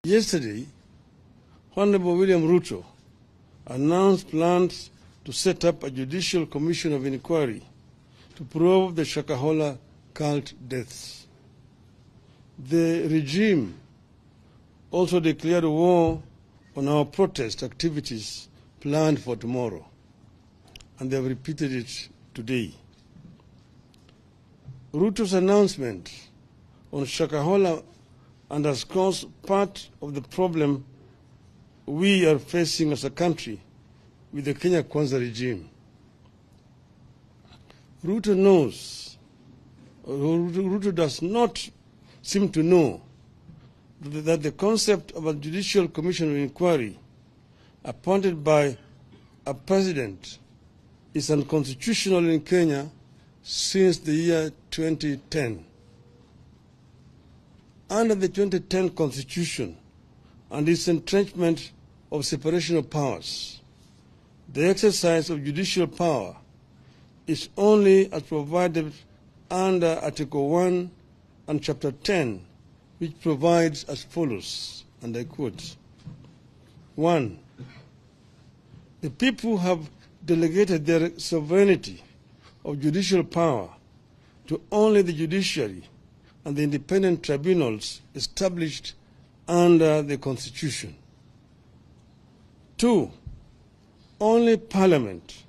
Yesterday, Honorable William Ruto announced plans to set up a judicial commission of inquiry to probe the Shakahola cult deaths. The regime also declared war on our protest activities planned for tomorrow, and they have repeated it today. Ruto's announcement on Shakahola underscores part of the problem we are facing as a country with the Kenya Kwanza regime. Ruto does not seem to know that the concept of a judicial commission of inquiry appointed by a president is unconstitutional in Kenya since the year 2010. Under the 2010 Constitution and its entrenchment of separation of powers, the exercise of judicial power is only as provided under Article 1 and Chapter 10, which provides as follows, and I quote, 1. The people have delegated their sovereignty of judicial power to only the judiciary and the independent tribunals established under the Constitution. 2. Only Parliament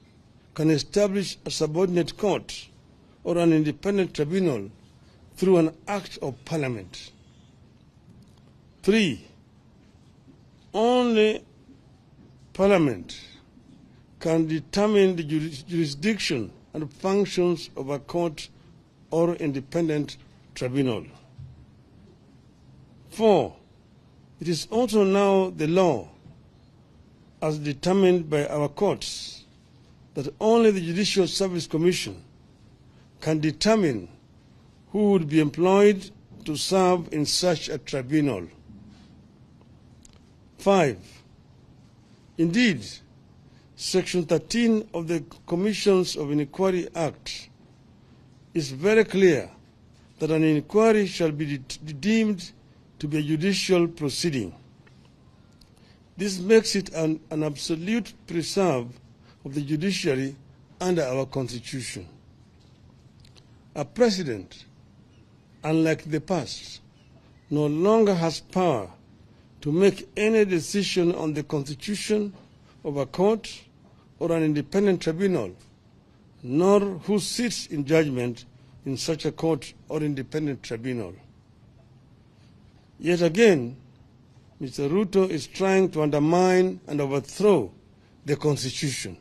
can establish a subordinate court or an independent tribunal through an act of Parliament. 3. Only Parliament can determine the jurisdiction and functions of a court or independent tribunal. 4. It is also now the law, as determined by our courts, that only the Judicial Service Commission can determine who would be employed to serve in such a tribunal. 5. Indeed, Section 13 of the Commissions of Inquiry Act is very clear that an inquiry shall be deemed to be a judicial proceeding. This makes it an absolute preserve of the judiciary under our Constitution. A president, unlike the past, no longer has power to make any decision on the constitution of a court or an independent tribunal, nor who sits in judgment in such a court or independent tribunal. Yet again, Mr. Ruto is trying to undermine and overthrow the Constitution.